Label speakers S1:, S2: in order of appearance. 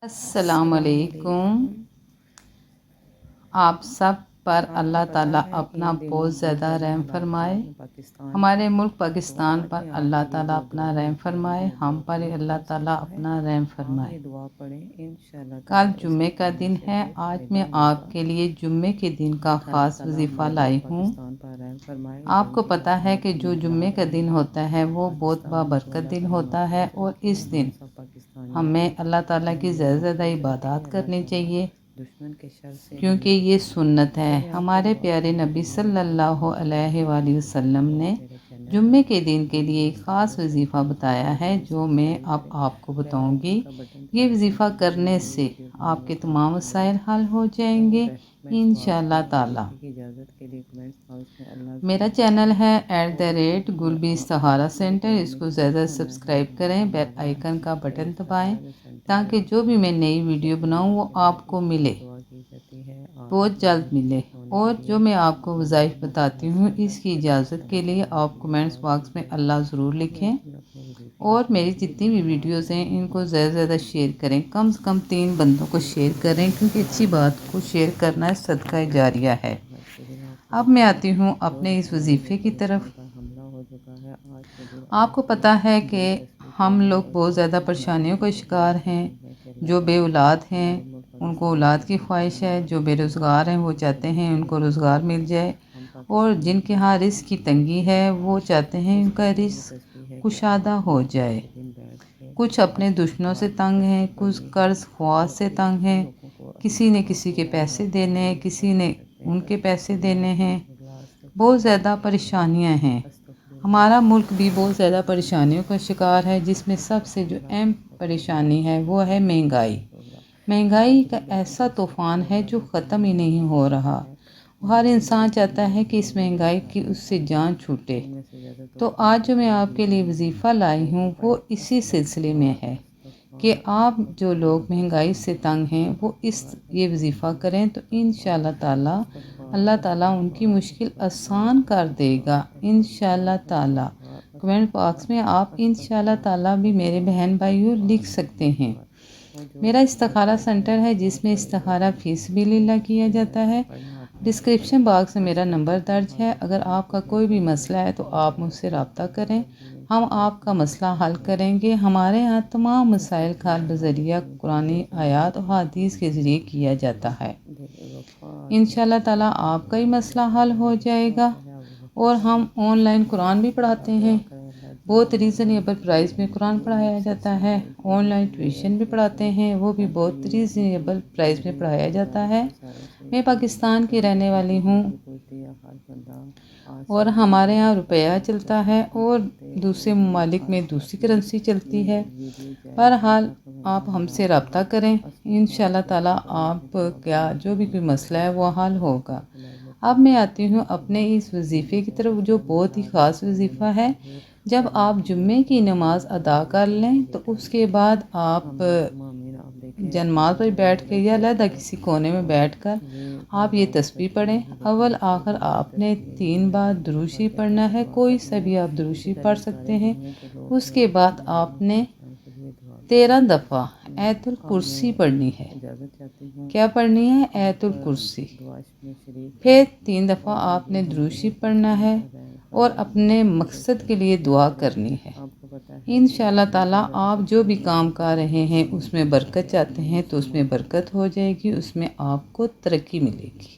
S1: السلام علیکم۔ آپ سب پر اللہ تعالیٰ اپنا بہت زیادہ رحم فرمائے۔ ہمارے ملک پاکستان پر اللہ تعالیٰ اپنا رحم فرمائے، ہم پر اللہ تعالیٰ اپنا رحم فرمائے۔ کل جمعے کا دن ہے۔ آج میں آپ کے لیے جمعے کے دن کا خاص وظیفہ لائی ہوں۔ آپ کو پتہ ہے کہ جو جمعے کا دن ہوتا ہے وہ بہت بابرکت دن ہوتا ہے، اور اس دن ہمیں اللہ تعالیٰ کی زیادہ زیادہ عبادات کرنی چاہیے، کیونکہ یہ سنت ہے۔ ہمارے پیارے نبی صلی اللہ علیہ وآلہ وسلم نے جمعے کے دن کے لیے ایک خاص وظیفہ بتایا ہے، جو میں اب آپ کو بتاؤں گی۔ یہ وظیفہ کرنے سے آپ کے تمام مسائل حل ہو جائیں گے انشاءاللہ تعالی۔ میرا چینل ہے @گلبی استخارہ سینٹر، اس کو زیادہ سبسکرائب کریں، بیل آئیکن کا بٹن دبائیں تاکہ جو بھی میں نئی ویڈیو بناؤں وہ آپ کو ملے، بہت جلد ملے۔ اور جو میں آپ کو وظائف بتاتی ہوں، اس کی اجازت کے لیے آپ کمنٹس باکس میں اللہ ضرور لکھیں، اور میری جتنی بھی ویڈیوز ہیں ان کو زیادہ سے زیادہ شیئر کریں، کم سے کم 3 بندوں کو شیئر کریں، کیونکہ اچھی بات کو شیئر کرنا صدقہ جاریہ ہے۔ اب میں آتی ہوں اپنے اس وظیفے کی طرف۔ آپ کو پتہ ہے کہ ہم لوگ بہت زیادہ پریشانیوں کا شکار ہیں۔ جو بے اولاد ہیں ان کو اولاد کی خواہش ہے، جو بے روزگار ہیں وہ چاہتے ہیں ان کو روزگار مل جائے، اور جن کے ہاں رزق کی تنگی ہے وہ چاہتے ہیں ان کا رزق کشادہ ہو جائے۔ کچھ اپنے دشمنوں سے تنگ ہیں، کچھ قرض خواہش سے تنگ ہیں، کسی نے کسی کے پیسے دینے ہیں، کسی نے ان کے پیسے دینے ہیں، بہت زیادہ پریشانیاں ہیں۔ ہمارا ملک بھی بہت زیادہ پریشانیوں کا شکار ہے، جس میں سب سے جو اہم پریشانی ہے وہ ہے مہنگائی۔ مہنگائی کا ایسا طوفان ہے جو ختم ہی نہیں ہو رہا۔ ہر انسان چاہتا ہے کہ اس مہنگائی کی اس سے جان چھوٹے۔ تو آج جو میں آپ کے لیے وظیفہ لائی ہوں وہ اسی سلسلے میں ہے کہ آپ جو لوگ مہنگائی سے تنگ ہیں وہ یہ وظیفہ کریں تو انشاءاللہ تعالی اللہ تعالیٰ ان کی مشکل آسان کر دے گا انشاءاللہ تعالی۔ کمنٹ باکس میں آپ انشاءاللہ تعالی بھی میرے بہن بھائیوں لکھ سکتے ہیں۔ میرا استخارہ سینٹر ہے جس میں استخارہ فی سبیل اللہ کیا جاتا ہے۔ ڈسکرپشن باکس میں میرا نمبر درج ہے، اگر آپ کا کوئی بھی مسئلہ ہے تو آپ مجھ سے رابطہ کریں، ہم آپ کا مسئلہ حل کریں گے۔ ہمارے ہاں تمام مسائل کا حل بذریعہ قرآن آیات و حدیث کے ذریعے کیا جاتا ہے۔ انشاءاللہ تعالیٰ آپ کا ہی مسئلہ حل ہو جائے گا۔ اور ہم آن لائن قرآن بھی پڑھاتے ہیں، بہت ریزنیبل پرائز میں قرآن پڑھایا جاتا ہے۔ آن لائن ٹیوشن بھی پڑھاتے ہیں، وہ بھی بہت ریزنیبل پرائز میں پڑھایا جاتا ہے۔ میں پاکستان کی رہنے والی ہوں، اور ہمارے یہاں روپیہ چلتا ہے، اور دوسرے ممالک میں دوسری کرنسی چلتی ہے۔ بہرحال آپ ہم سے رابطہ کریں، انشاءاللہ تعالیٰ آپ کا جو بھی کوئی مسئلہ ہے وہ حل ہوگا۔ اب میں آتی ہوں اپنے اس وظیفے کی طرف، جو بہت ہی خاص وظیفہ ہے۔ جب آپ جمعے کی نماز ادا کر لیں تو اس کے بعد آپ جنماز پر بیٹھ کے یا علیحدہ کسی کونے میں بیٹھ کر آپ یہ تسبیح پڑھیں۔ اول آخر آپ نے 3 بار درود شریف پڑھنا ہے، کوئی سا بھی آپ درود شریف پڑھ سکتے ہیں۔ اس کے بعد آپ نے 13 دفعہ آیت الکرسی پڑھنی ہے۔ کیا پڑھنی ہے؟ آیت الکرسی۔ پھر 3 دفعہ آپ نے درود شریف پڑھنا ہے اور اپنے مقصد کے لیے دعا کرنی ہے۔ انشاءاللہ تعالیٰ آپ جو بھی کام کر رہے ہیں اس میں برکت چاہتے ہیں تو اس میں برکت ہو جائے گی، اس میں آپ کو ترقی ملے گی۔